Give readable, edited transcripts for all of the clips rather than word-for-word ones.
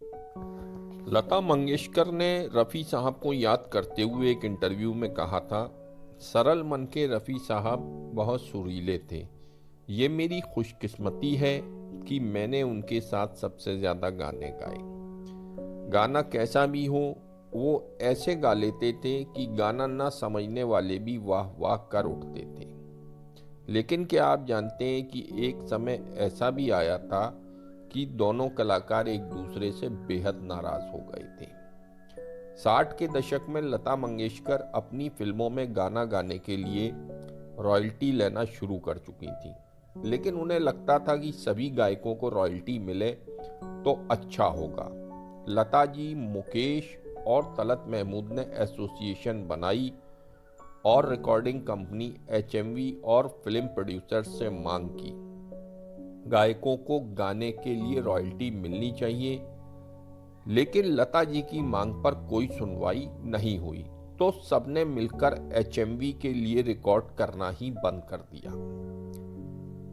लता मंगेशकर ने रफ़ी साहब को याद करते हुए एक इंटरव्यू में कहा था, सरल मन के रफ़ी साहब बहुत सुरीले थे। ये मेरी खुशकिस्मती है कि मैंने उनके साथ सबसे ज़्यादा गाने गाए। गाना कैसा भी हो, वो ऐसे गा लेते थे कि गाना ना समझने वाले भी वाह वाह कर उठते थे। लेकिन क्या आप जानते हैं कि एक समय ऐसा भी आया था कि दोनों कलाकार एक दूसरे से बेहद नाराज हो गए थे। 60 के दशक में लता मंगेशकर अपनी फिल्मों में गाना गाने के लिए रॉयल्टी लेना शुरू कर चुकी थी, लेकिन उन्हें लगता था कि सभी गायकों को रॉयल्टी मिले तो अच्छा होगा। लता जी, मुकेश और तलत महमूद ने एसोसिएशन बनाई और रिकॉर्डिंग कंपनी एचएमवी और फिल्म प्रोड्यूसर्स से मांग की, गायकों को गाने के लिए रॉयल्टी मिलनी चाहिए। लेकिन लता जी की मांग पर कोई सुनवाई नहीं हुई, तो सबने मिलकर एचएमवी के लिए रिकॉर्ड करना ही बंद कर दिया।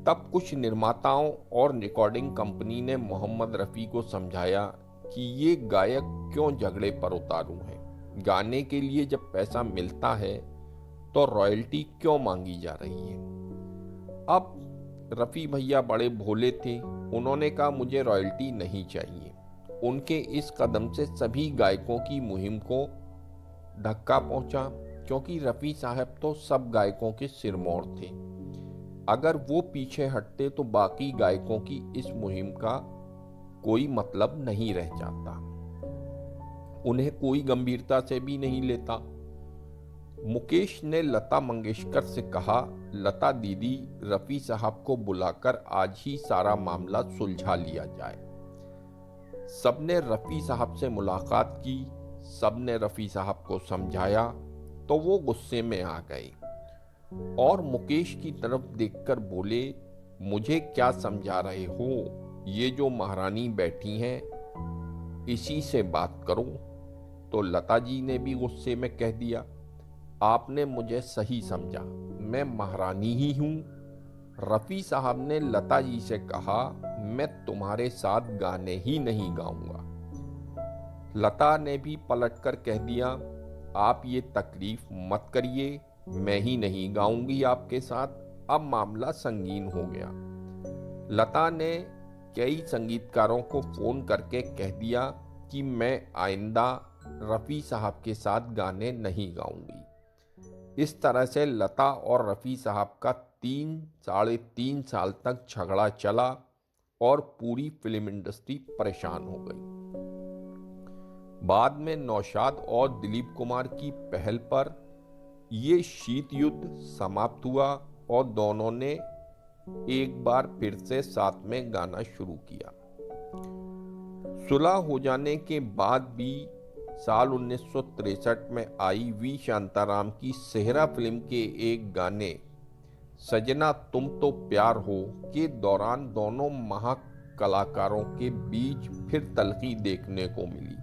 तब कुछ निर्माताओं और रिकॉर्डिंग कंपनी ने मोहम्मद रफ़ी को समझाया कि ये गायक क्यों झगड़े पर उतारू हैं। गाने के लिए जब पैसा मिलता है तो रॉयल्टी क्यों मांगी जा रही है। अब रफ़ी भैया बड़े भोले थे, उन्होंने कहा मुझे रॉयल्टी नहीं चाहिए। उनके इस कदम से सभी गायकों की मुहिम को धक्का पहुंचा, क्योंकि रफ़ी साहब तो सब गायकों के सिरमौर थे। अगर वो पीछे हटते तो बाकी गायकों की इस मुहिम का कोई मतलब नहीं रह जाता, उन्हें कोई गंभीरता से भी नहीं लेता। मुकेश ने लता मंगेशकर से कहा, लता दीदी, रफ़ी साहब को बुलाकर आज ही सारा मामला सुलझा लिया जाए। सबने रफ़ी साहब से मुलाकात की, सबने रफ़ी साहब को समझाया तो वो गुस्से में आ गए और मुकेश की तरफ देखकर बोले, मुझे क्या समझा रहे हो, ये जो महारानी बैठी हैं इसी से बात करो। तो लता जी ने भी गुस्से में कह दिया, आपने मुझे सही समझा, मैं महारानी ही हूं। रफ़ी साहब ने लता जी से कहा, मैं तुम्हारे साथ गाने ही नहीं गाऊंगा। लता ने भी पलटकर कह दिया, आप ये तकलीफ मत करिए, मैं ही नहीं गाऊंगी आपके साथ। अब मामला संगीन हो गया। लता ने कई संगीतकारों को फोन करके कह दिया कि मैं आइंदा रफ़ी साहब के साथ गाने नहीं गाऊंगी। इस तरह से लता और रफ़ी साहब का 3 साढ़े 3 साल तक झगड़ा चला और पूरी फिल्म इंडस्ट्री परेशान हो गई। बाद में नौशाद और दिलीप कुमार की पहल पर ये शीत युद्ध समाप्त हुआ और दोनों ने एक बार फिर से साथ में गाना शुरू किया। सुलह हो जाने के बाद भी साल 1963 में आई वी शांताराम की सेहरा फिल्म के एक गाने सजना तुम तो प्यार हो के दौरान दोनों महाकलाकारों के बीच फिर तल्खी देखने को मिली।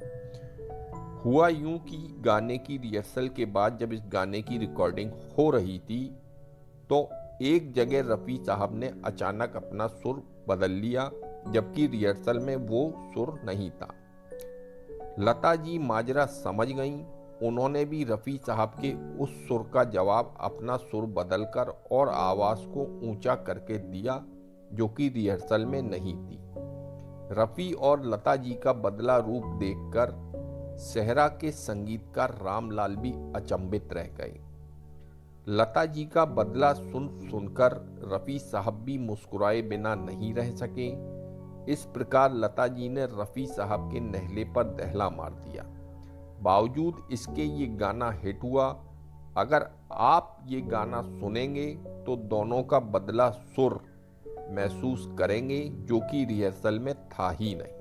हुआ यूं कि गाने की रिहर्सल के बाद जब इस गाने की रिकॉर्डिंग हो रही थी तो एक जगह रफ़ी साहब ने अचानक अपना सुर बदल लिया, जबकि रिहर्सल में वो सुर नहीं था। लता जी माजरा समझ गईं, उन्होंने भी रफ़ी साहब के उस सुर का जवाब अपना सुर बदलकर और आवाज़ को ऊंचा करके दिया, जो कि रिहर्सल में नहीं थी। रफ़ी और लता जी का बदला रूप देखकर सेहरा के संगीतकार रामलाल भी अचंभित रह गए। लता जी का बदला सुनकर रफ़ी साहब भी मुस्कुराए बिना नहीं रह सके। इस प्रकार लता जी ने रफ़ी साहब के नहले पर दहला मार दिया। बावजूद इसके ये गाना हिट हुआ। अगर आप ये गाना सुनेंगे तो दोनों का बदला सुर महसूस करेंगे, जो कि रिहर्सल में था ही नहीं।